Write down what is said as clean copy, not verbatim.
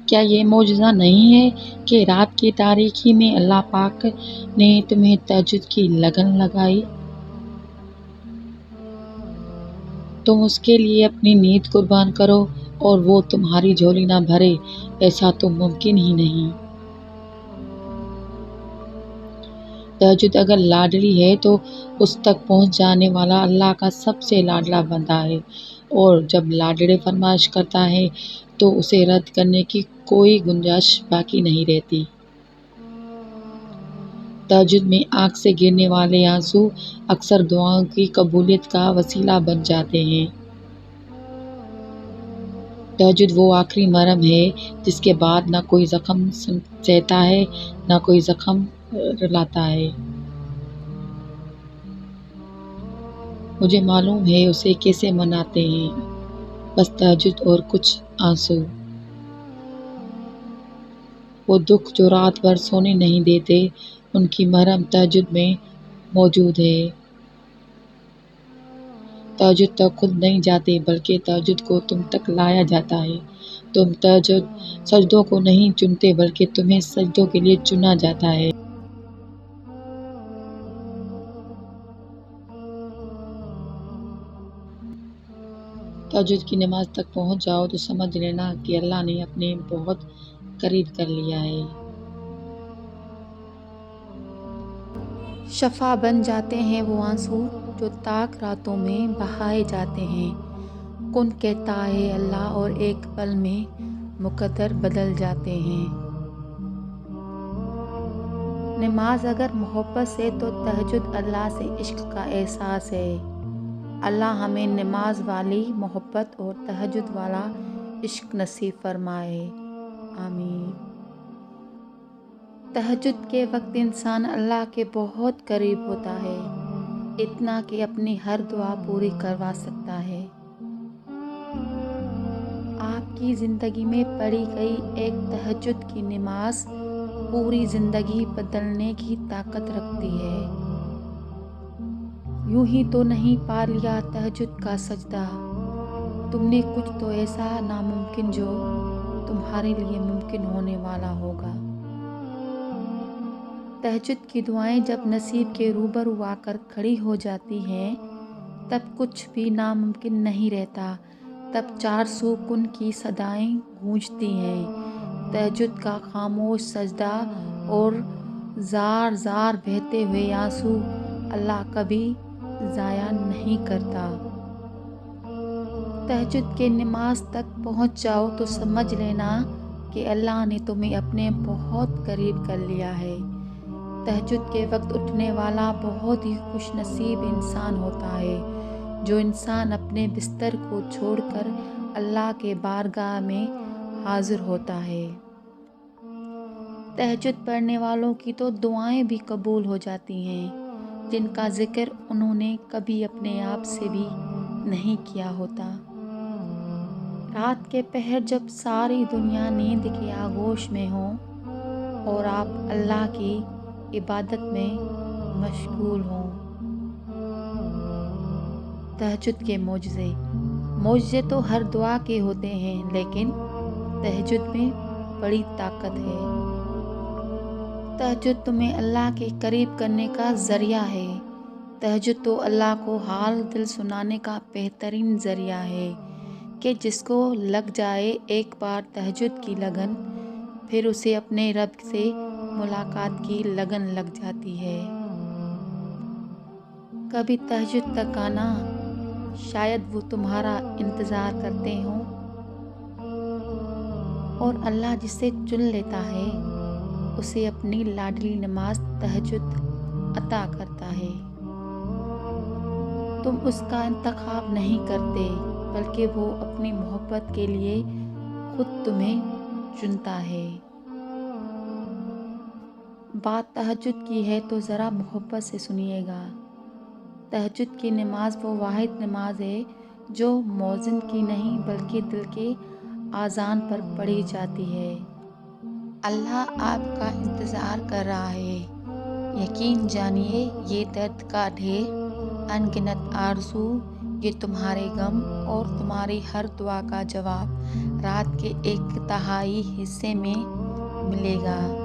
کیا یہ معجزہ نہیں ہے کہ رات کی تاریکی میں اللہ پاک نے تمہیں تہجد کی لگن لگائی؟ تم اس کے لیے اپنی نیند قربان کرو اور وہ تمہاری جھولی نہ بھرے، ایسا تو ممکن ہی نہیں۔ تہجد اگر لاڈلی ہے تو اس تک پہنچ جانے والا اللہ کا سب سے لاڈلا بندہ ہے، اور جب لاڈلے فرمائش کرتا ہے تو اسے رد کرنے کی کوئی گنجائش باقی نہیں رہتی۔ تہجد میں آنکھ سے گرنے والے آنسو اکثر دعاؤں کی قبولیت کا وسیلہ بن جاتے ہیں۔ تہجد وہ آخری مرہم ہے جس کے بعد نہ کوئی زخم سہتا ہے نہ کوئی زخم رلاتا ہے۔ مجھے معلوم ہے اسے کیسے مناتے ہیں، بس تہجد اور کچھ آنسو۔ وہ دکھ جو رات بھر سونے نہیں دیتے، ان کی مرہم تہجد میں موجود ہے۔ تہجد تک خود نہیں جاتے بلکہ تہجد کو تم تک لایا جاتا ہے۔ تم تہجد سجدوں کو نہیں چنتے بلکہ تمہیں سجدوں کے لیے چنا جاتا ہے۔ تہجد کی نماز تک پہنچ جاؤ تو سمجھ لینا کہ اللہ نے اپنے بہت قریب کر لیا ہے۔ شفا بن جاتے ہیں وہ آنسو جو تاک راتوں میں بہائے جاتے ہیں۔ کن کہتا ہے اللہ اور ایک پل میں مقدر بدل جاتے ہیں۔ نماز اگر محبت سے تو تہجد اللہ سے عشق کا احساس ہے۔ اللہ ہمیں نماز والی محبت اور تہجد والا عشق نصیب فرمائے، آمین۔ تہجد کے وقت انسان اللہ کے بہت قریب ہوتا ہے، اتنا کہ اپنی ہر دعا پوری کروا سکتا ہے۔ آپ کی زندگی میں پڑھی گئی ایک تہجد کی نماز پوری زندگی بدلنے کی طاقت رکھتی ہے۔ یوں ہی تو نہیں پا لیا تہجد کا سجدہ، تم نے کچھ تو ایسا ناممکن جو تمہارے لیے ممکن ہونے والا ہوگا۔ تہجد کی دعائیں جب نصیب کے روبرو آ کر کھڑی ہو جاتی ہیں، تب کچھ بھی ناممکن نہیں رہتا، تب چار سو کن کی صدائیں گونجتی ہیں۔ تہجد کا خاموش سجدہ اور زار زار بہتے ہوئے آنسو اللہ کبھی ضائع نہیں کرتا۔ تہجد کے نماز تک پہنچ جاؤ تو سمجھ لینا کہ اللہ نے تمہیں اپنے بہت قریب کر لیا ہے۔ تہجد کے وقت اٹھنے والا بہت ہی خوش نصیب انسان ہوتا ہے، جو انسان اپنے بستر کو چھوڑ کر اللہ کے بارگاہ میں حاضر ہوتا ہے۔ تہجد پڑھنے والوں کی تو دعائیں بھی قبول ہو جاتی ہیں، جن کا ذکر انہوں نے کبھی اپنے آپ سے بھی نہیں کیا ہوتا۔ رات کے پہر جب ساری دنیا نیند کے آغوش میں ہو اور آپ اللہ کی عبادت میں مشغول ہوں۔ تہجد کے معجزے تو ہر دعا کے ہوتے ہیں، لیکن تہجد میں بڑی طاقت ہے۔ تہجد تمہیں اللہ کے قریب کرنے کا ذریعہ ہے۔ تہجد تو اللہ کو حال دل سنانے کا بہترین ذریعہ ہے کہ جس کو لگ جائے ایک بار تہجد کی لگن، پھر اسے اپنے رب سے ملاقات کی لگن لگ جاتی ہے۔ کبھی تہجد تک آنا، شاید وہ تمہارا انتظار کرتے ہوں، اور اللہ جسے چن لیتا ہے اسے اپنی لاڈلی نماز تہجد عطا کرتا ہے۔ تم اس کا انتخاب نہیں کرتے بلکہ وہ اپنی محبت کے لیے خود تمہیں چنتا ہے۔ بات تہجد کی ہے تو ذرا محبت سے سنیے گا۔ تہجد کی نماز وہ واحد نماز ہے جو مؤذن کی نہیں بلکہ دل کے اذان پر پڑھی جاتی ہے۔ اللہ آپ کا انتظار کر رہا ہے۔ یقین جانیے یہ درد کا ڈھیر، ان گنت آرزو، یہ تمہارے غم اور تمہاری ہر دعا کا جواب رات کے 1/3 حصے میں ملے گا۔